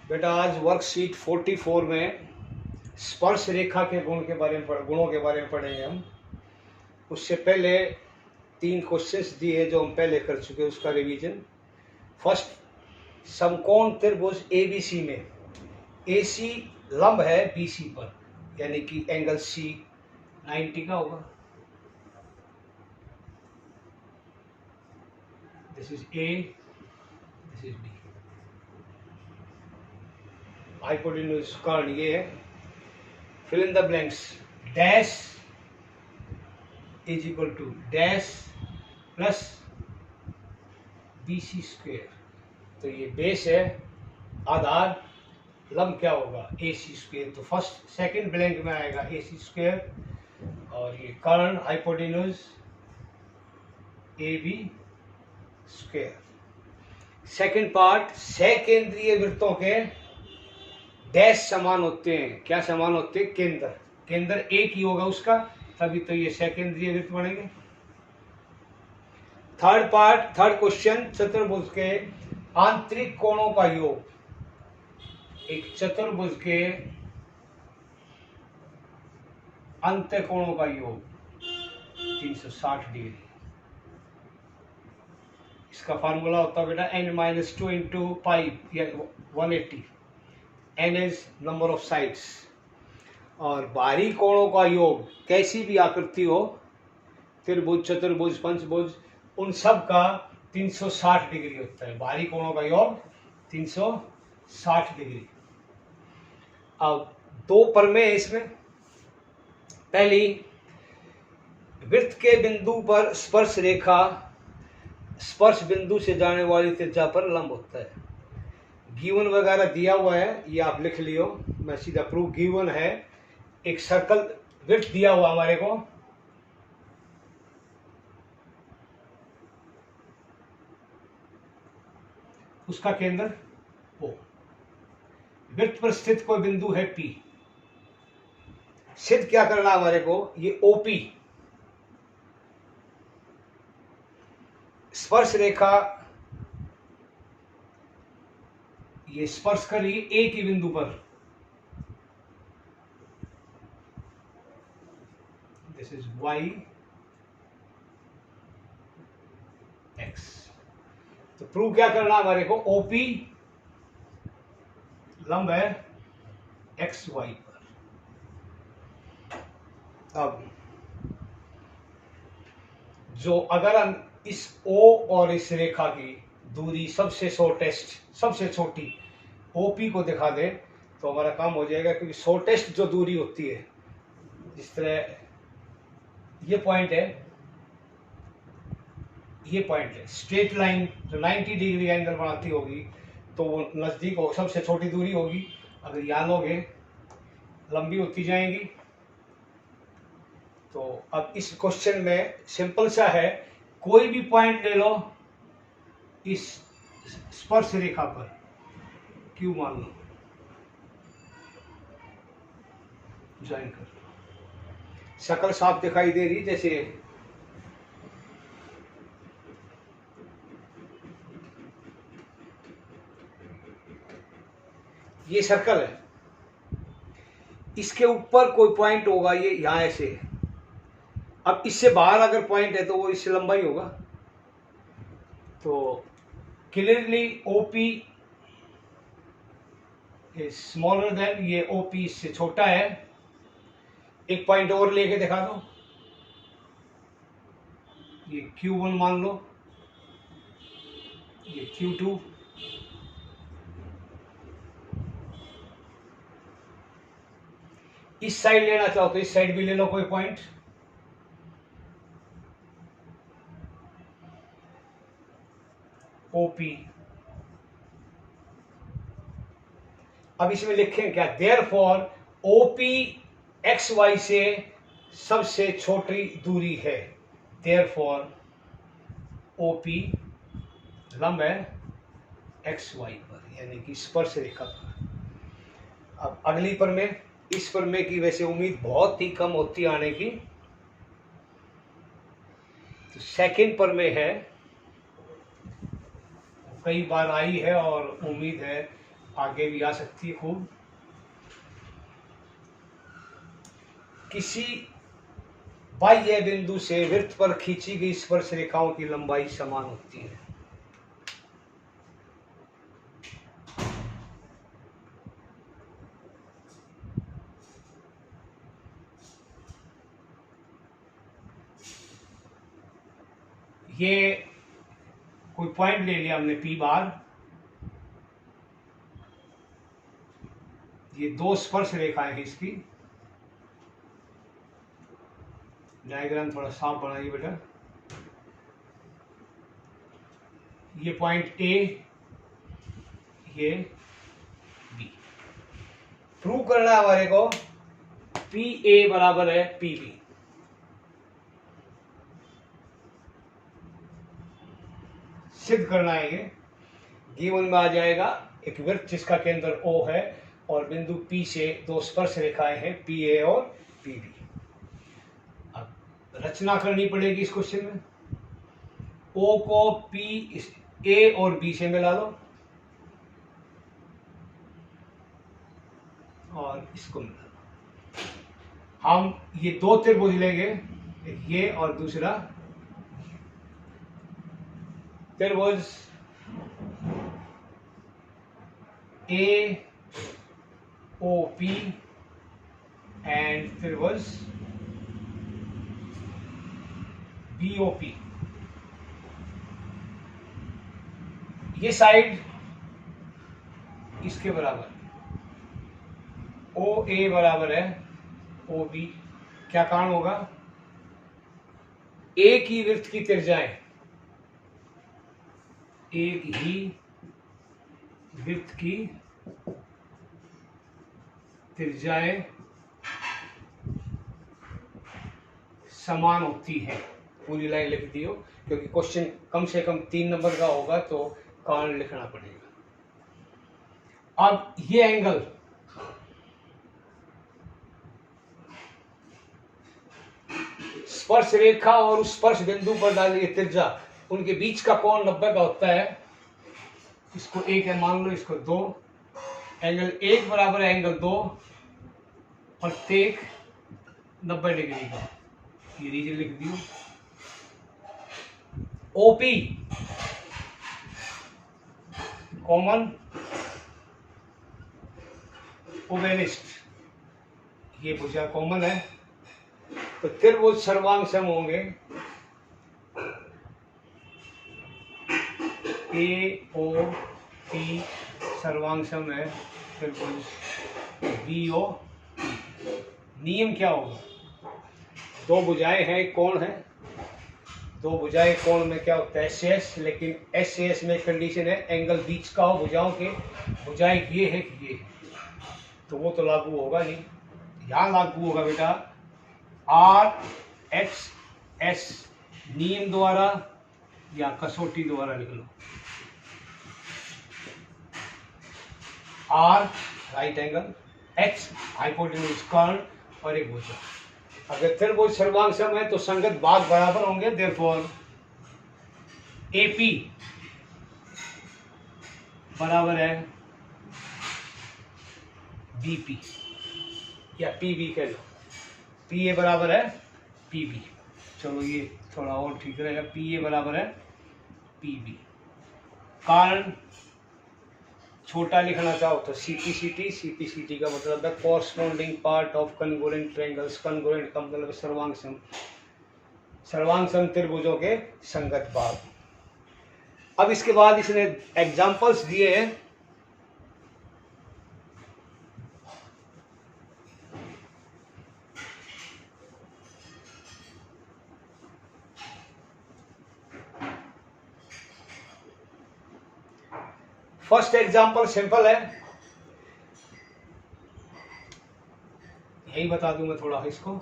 बेटा आज वर्कशीट 44 में स्पर्श रेखा के गुणों के बारे में पढ़ेंगे हम। उससे पहले 3 क्वेश्चंस दिए जो हम पहले कर चुके, उसका रिवीजन। फर्स्ट, समकोण त्रिभुज एबीसी में एसी लंब है बीसी पर, यानी कि एंगल सी 90 का होगा। This is A, this is B. Hypotenuse कर्ण ये है। Fill in the blanks. Dash is equal to dash plus BC square. तो ये बेस है, आधार, लंब क्या होगा ए सी स्क्वेयर। तो फर्स्ट सेकंड ब्लैंक में आएगा ए सी स्क्वेयर, और ये कर्ण hypotenuse A B square. Second part, सकेंद्रीय वृत्तों के डैश समान होते हैं। क्या समान होते हैं? केंद्र। केंद्र एक ही होगा उसका, तभी तो ये सकेंद्रीय वृत्त बनेंगे। थर्ड पार्ट, थर्ड क्वेश्चन, चतुर्भुज के आंतरिक कोणों का योग। एक चतुर्भुज के अंत्य कोणों का योग 360 डिग्री। इसका फार्मूला होता है बेटा n-2 into pi, 180। n is number of sides. और बाहरी कोणों का योग, कैसी भी आकृति हो, त्रिभुज, चतुर्भुज, पंचभुज, उन सब का 360 डिग्री होता है। बाहरी कोणों का योग 360 डिग्री। अब 2 प्रमेय इसमें। पहली, वृत्त के बिंदु पर स्पर्श रेखा स्पर्श बिंदु से जाने वाली त्रिज्या पर लंब होता है। गिवन वगैरह दिया हुआ है, ये आप लिख लियो, मैं सीधा प्रूफ। गिवन है, एक सर्कल वृत्त दिया हुआ हमारे को, उसका केंद्र O। वृत्त पर स्थित कोई बिंदु है P। सिद्ध क्या करना हमारे को? ये OP स्पर्श रेखा ये स्पर्श कर रही है एक ही बिंदु पर। This is y x। तो प्रूव क्या करना हमारे को? OP लंब है XY पर। अब जो अगर हम इस O और इस रेखा की दूरी सबसे शॉर्टेस्ट, सबसे छोटी OP को दिखा दे तो हमारा काम हो जाएगा। क्योंकि शॉर्टेस्ट जो दूरी होती है, जिस तरह ये पॉइंट है, ये पॉइंट है, स्ट्रेट लाइन जो 90 डिग्री एंगल बनाती होगी, तो वो नजदीक हो, सबसे छोटी दूरी होगी। अगर यहाँ लोगे लंबी होती जाएंगी। तो अब इस क्वेश्चन में सिंपल सा है, कोई भी पॉइंट ले लो इस स्पर्श रेखा पर, क्यू मान लो, ज्वाइन कर लो। शक्ल साफ दिखाई दे रही, जैसे ये सर्कल है, इसके ऊपर कोई पॉइंट होगा, ये यहां ऐसे है। अब इससे बाहर अगर पॉइंट है तो वो इससे लंबा ही होगा। तो clearly OP is smaller than, ये OP इससे छोटा है। एक पॉइंट और लेके दिखा दो, ये Q1 मान लो, ये Q2, इस साइड लेना चाहो तो इस साइड भी ले लो कोई पॉइंट। OP। अब इसमें लिखें क्या? देयरफॉर OP XY से सबसे छोटी दूरी है। देयरफॉर OP लंब है XY पर, यानी कि स्पर्श रेखा पर। अब अगली प्रमेय, इस प्रमेय की वैसे उम्मीद बहुत ही कम होती आने की। तो सेकंड प्रमेय है, कई बार आई है और उम्मीद है आगे भी आ सकती है खूब। किसी बाह्य बिंदु से वृत्त पर खींची गई स्पर्श रेखाओं की लंबाई समान होती है। ये कोई पॉइंट ले लिया हमने P बार, ये दो स्पर्श रेखाएं हैं इसकी। डायग्राम थोड़ा साफ बनाइए बेटा। ये पॉइंट A, ये B। प्रूव करना है हमारे को PA बराबर है PB। सिद्ध करना है ये। गिवन में आ जाएगा एक वृत्त जिसका केंद्र O है और बिंदु P से दो स्पर्श रेखाएं हैं PA और PB। अब रचना करनी पड़ेगी इस क्वेश्चन में। O को A और B से मिला लो और इसको मिला लो। हम ये दो त्रिभुज लेंगे, ये और दूसरा त्रिभुज AOP and त्रिभुज BOP। ये साइड इसके बराबर, OA बराबर है OB। क्या कारण होगा? एक ही वृत्त की त्रिज्याएं, एक ही वृत्त की त्रिज्याएं समान होती है। पूरी लाइन लिख दियो क्योंकि क्वेश्चन कम से कम 3 नंबर का होगा तो कारण लिखना पड़ेगा। अब ये एंगल स्पर्श रेखा और उस स्पर्श बिंदु पर डाली त्रिज्या, उनके बीच का कोण 90 का होता है। इसको 1 है मान लो, इसको 2। एंगल 1 बराबर है एंगल 2, प्रत्येक 90 डिग्री का। ये रीजन लिख दियो। OP कॉमन ओवेनिस्ट, ये भुजा कॉमन है तो त्रिभुज सर्वांग सम होंगे। AOP सर्वांग सम है त्रिभुज BOP। नियम क्या होगा? दो भुजाएं हैं, कोण है, दो भुजाएं कोण में क्या होता है SAS, लेकिन SAS में कंडीशन है एंगल बीच का हो भुजाओं के। भुजाएं ये है कि ये है, तो वो तो लागू होगा नहीं। यहां लागू होगा बेटा RHS नियम द्वारा या कसौटी द्वारा लिख लो। R right angle, H hypotenuse कर्ण और एक भुजा। अगर त्रिभुज सर्वांग सम है तो संगत भाग बराबर होंगे। देयरफॉर AP बराबर है BP या PB कह लो। PA बराबर है PB। चलो ये थोड़ा और ठीक रहेगा। PA बराबर है PB। कारण छोटा लिखना चाहो तो CPCT। CPCT का मतलब है corresponding part of congruent triangles. Congruent का मतलब सर्वांग सम, सर्वांग सम त्रिभुजों के संगत भाग। अब इसके बाद इसने एग्जांपल्स दिए हैं। फर्स्ट एग्जांपल सिंपल है, यही बता दूं मैं थोड़ा इसको,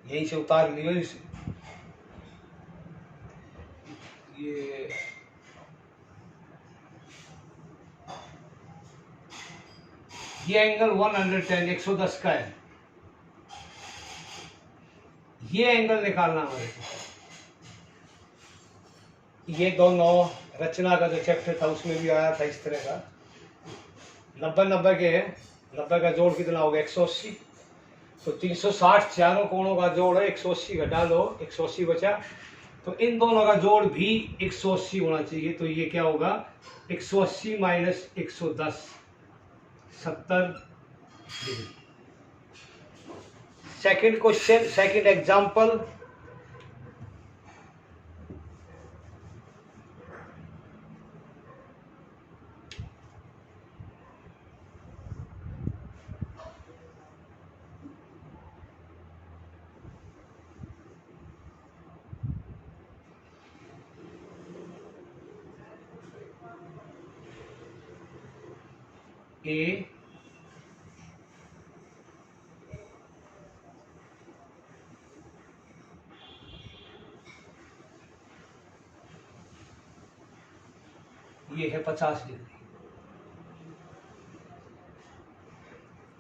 यहीं से उतार लियो इसे। ये एंगल 110 110 का है। ये एंगल निकालना हमारे को। ये दोनों रचना का जो चैप्टर था उसमें भी आया था इस तरह का। 90 90 के हैं, 90 का जोड़ कितना होगा 180। तो 360 चारों कोणों का जोड़ है, 180 घटा दो, 180 बचा। तो इन दोनों का जोड़ भी 180 होना चाहिए। तो ये क्या होगा 180 minus 110, 70 degree. Second question, second example. ए ये है 50 डिग्री।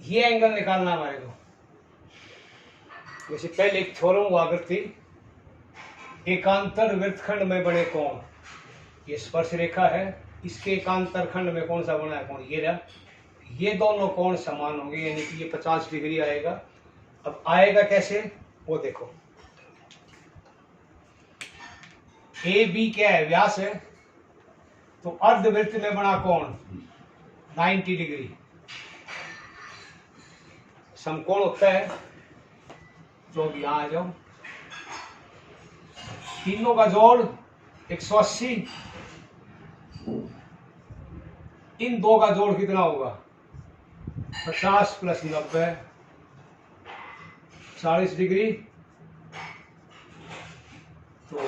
ये एंगल निकालना हमारे को। जैसे पहले एक थ्योरम हुआ करती, एकांतर वृत्तखंड में बने कोण, ये स्पर्श रेखा है, इसके एकांतर खंड में कौन सा बना है कोण, ये रहा। ये दोनों कोण समान होंगे, यानी कि ये 50 डिग्री आएगा। अब आएगा कैसे वो देखो। ए बी क्या है, व्यास है। तो अर्धवृत्त में बना कोण 90 डिग्री समकोण होता है। तो अब यहां आ जाओ, तीनों का जोड़ 180, इन दो का जोड़ कितना होगा 50 प्लस 90, 40 डिग्री। तो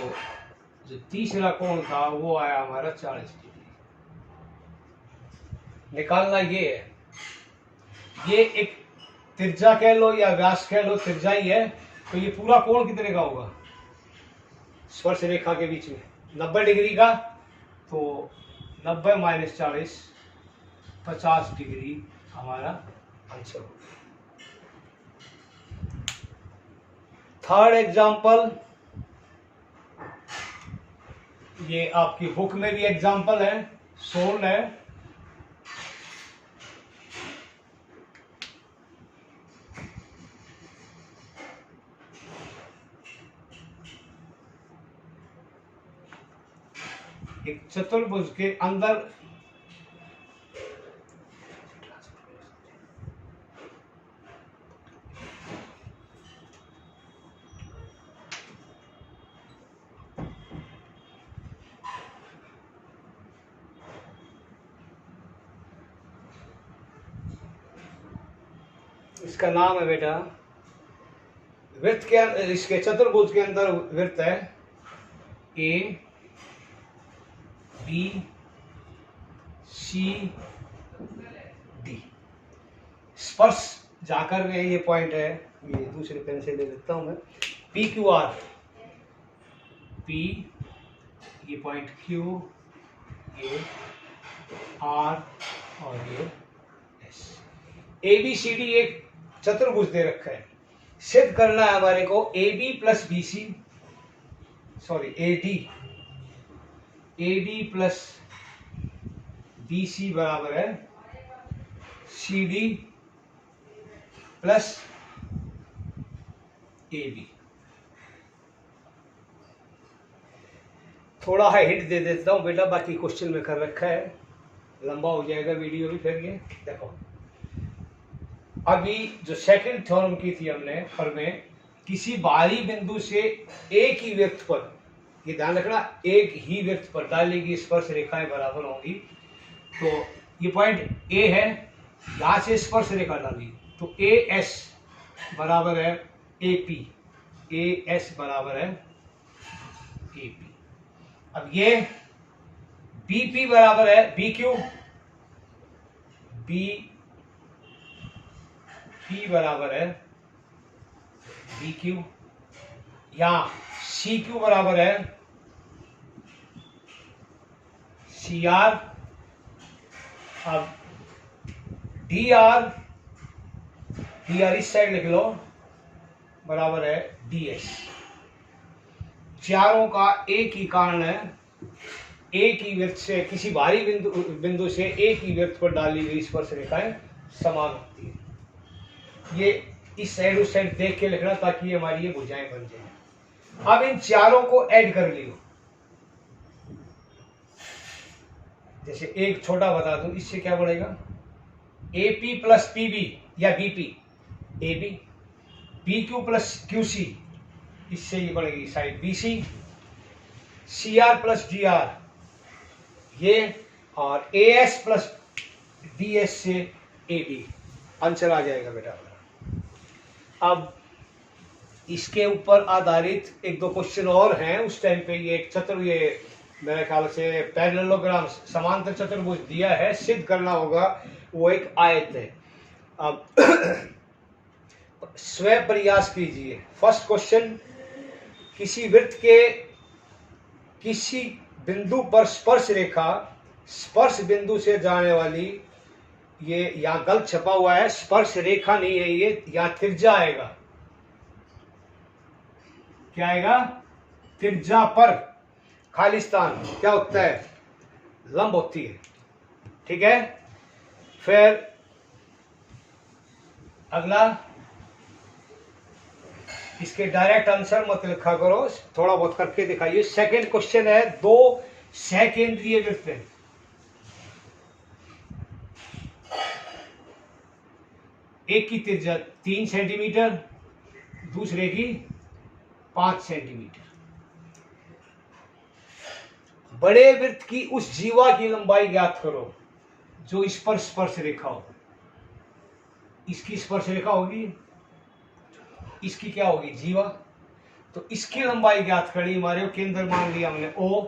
जो तीसरा कोण था वो आया हमारा 40 डिग्री। निकालना ये है, ये एक त्रिज्या कह लो या व्यास कह लो, त्रिज्या ही है। तो ये पूरा कोण कितने का होगा स्पर्श रेखा के बीच में 90 डिग्री का। तो 90 माइनस 40, 50 डिग्री हमारा आंसर होगा। थर्ड एग्जाम्पल, ये आपकी बुक में भी एग्जाम्पल है, सोल्ड है। एक चतुर्भुज के अंदर इसका नाम है बेटा वृत्त के, इसके चतुर्भुज के अंदर वृत्त है ए बी सी डी। स्पर्श जाकर में ये पॉइंट है, ये दूसरे पेन से ले लेता हूं मैं, पी क्यू आर, पी ये पॉइंट क्यू, ये आर और ये S. A B C D एक चतुर्भुज दे रखा है। सिद्ध करना है हमारे को A B plus B C, sorry A D plus B C बराबर है C D plus A B. थोड़ा हिंट दे देता हूं बेटा, बाकी क्वेश्चन में कर रखा है, लंबा हो जाएगा वीडियो भी। फिर ये देखो, अभी जो सेकंड थ्योरम की थी हमने पर में, किसी बाहरी बिंदु से एक ही वृत्त पर, ये ध्यान रखना, एक ही वृत्त पर डालेगी स्पर्श रेखाएं बराबर होंगी। तो ये पॉइंट ए है, यहां से स्पर्श रेखा डाली तो ए एस बराबर है ए पी, ए एस बराबर है ए पी। अब ये बी पी बराबर है बी क्यू, बी पी बराबर है बी क्यू। यहां सी क्यू बराबर है सी आर। अब डी आर इस साइड लिख लो, बराबर है डी एस। चारों का एक ही कारण है, एक ही वृत्त से, किसी बाहरी बिंदु से एक ही वृत्त पर डाली गई स्पर्श रेखाएं समान होती है। ये इस साइड उस साइड देख के लिखना ताकि ये हमारी ये भुजाएं बन जाए। अब इन चारों को ऐड कर लियो। जैसे एक छोटा बता दूं, इससे क्या बढ़ेगा, AP प्लस PB या BP, AB, PQ plus QC, इससे ये बढ़ेगी side BC, CR plus DR ये, और AS प्लस DS से AB, आंसर आ जाएगा बेटा। अब इसके ऊपर आधारित एक दो क्वेश्चन और हैं। उस टाइम पे ये एक चतुर्भुज, ये मेरे ख्याल से पैरेललोग्राम समांतर चतुर्भुज दिया है, सिद्ध करना होगा, वो एक आयत है। अब स्वयं प्रयास कीजिए। फर्स्ट क्वेश्चन, किसी वृत्त के किसी बिंदु पर स्पर्श रेखा स्पर्श बिंदु से जाने वाली, ये यहां गलत छपा हुआ है, स्पर्श रेखा नहीं है ये, यहां त्रिज्या आएगा। क्या आएगा, त्रिज्या पर खाली स्थान क्या होता है, लंब होती है, ठीक है। फिर अगला, इसके डायरेक्ट आंसर मत लिखा करो, थोड़ा बहुत करके दिखाइए। सेकंड क्वेश्चन है, दो सकेंद्रीय वृत्त हैं, एक की त्रिज्या 3 सेंटीमीटर, दूसरे की 5 सेंटीमीटर। बड़े वृत्त की उस जीवा की लंबाई ज्ञात करो जो इस पर स्पर्श रेखा हो। इसकी स्पर्श रेखा होगी, इसकी क्या होगी, जीवा। तो इसकी लंबाई ज्ञात करी हमारे, केंद्र मान लिया हमने O,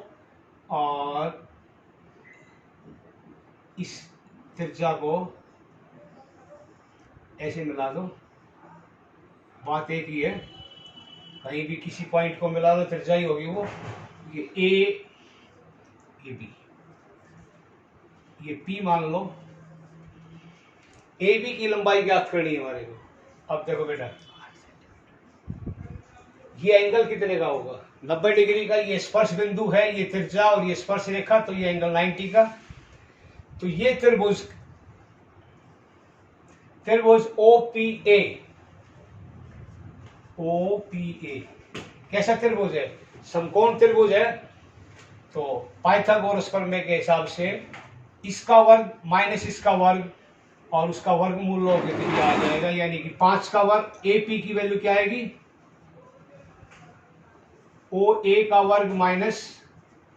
और इस त्रिज्या को ऐसे मिला दो। बात एक ही है, कहीं भी किसी पॉइंट को मिला दो, त्रिज्या ही होगी वो। ये A, ये B, ये P मान लो। AB की लंबाई ज्ञात करनी है हमारे को। अब देखो बेटा, ये एंगल कितने का होगा, 90 डिग्री का। ये स्पर्श बिंदु है, ये त्रिज्या, और ये स्पर्श रेखा, तो ये एंगल 90 का। तो ये त्रिभुज OPA, कैसा त्रिभुज है, समकोण त्रिभुज है। तो पाइथागोरस प्रमेय के हिसाब से इसका वर्ग माइनस इसका वर्ग और उसका वर्गमूल लोगे तो ये आ जाएगा, यानी कि 5 का वर्ग। AP की वैल्यू क्या आएगी, OA का वर्ग माइनस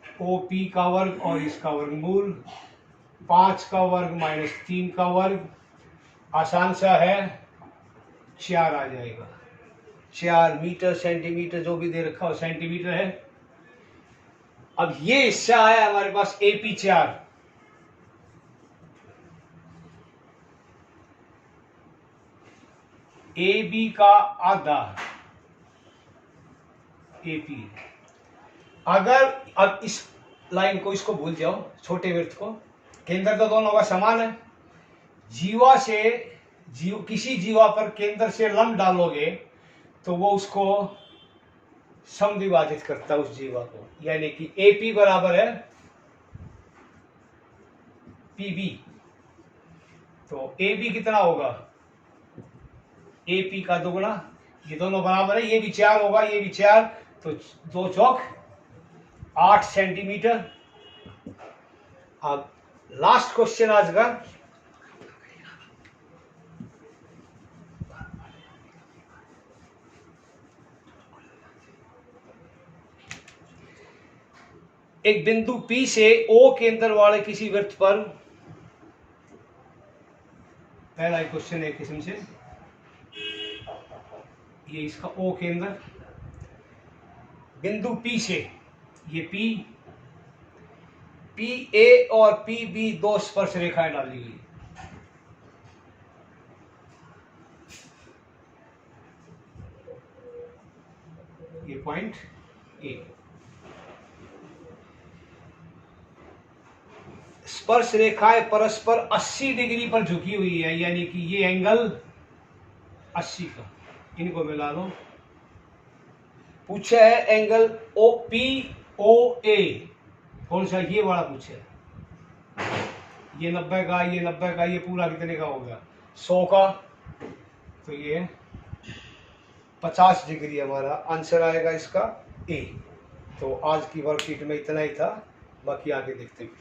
OP का वर्ग और इसका वर्गमूल, 5 का वर्ग माइनस 3 का वर्ग, आसान सा है, 4 आ जाएगा। 4 मीटर सेंटीमीटर जो भी दे रखा हो, सेंटीमीटर है। अब ये हिस्सा है हमारे पास AP 4, AB का आधा AP। अगर अब इस लाइन को, इसको भूल जाओ, छोटे वृत्त को, केंद्र तो दोनों का समान है। जीवा से किसी जीवा पर केंद्र से लंब डालोगे तो वो उसको समद्विभाजित करता है उस जीवा को, यानी कि AP बराबर है PB। तो AB कितना होगा, AP का दुगुना, ये दोनों बराबर है, ये भी 4 होगा, ये भी 4, तो 2 चौक 8 सेंटीमीटर। अब लास्ट क्वेश्चन आज का, एक बिंदु P से O केंद्र वाले किसी वृत्त पर, पहला क्वेश्चन है किस्म से, ये इसका O केंद्र, बिंदु P से, ये PA और PB दो स्पर्श रेखाएं डाली गई। ये पॉइंट A, स्पर्श रेखाएं परस्पर 80 डिग्री पर झुकी हुई है, यानी कि ये एंगल 80 का, इनको मिला लो। पूछा है एंगल OPOA कौन सा? ये वाला पूछे, ये 90 का, ये 90 का, ये पूरा कितने का हो गया? 100 का। तो ये 50 डिग्री हमारा आंसर आएगा इसका ए। तो आज की वर्कशीट में इतना ही था, बाकी आगे देखते हैं।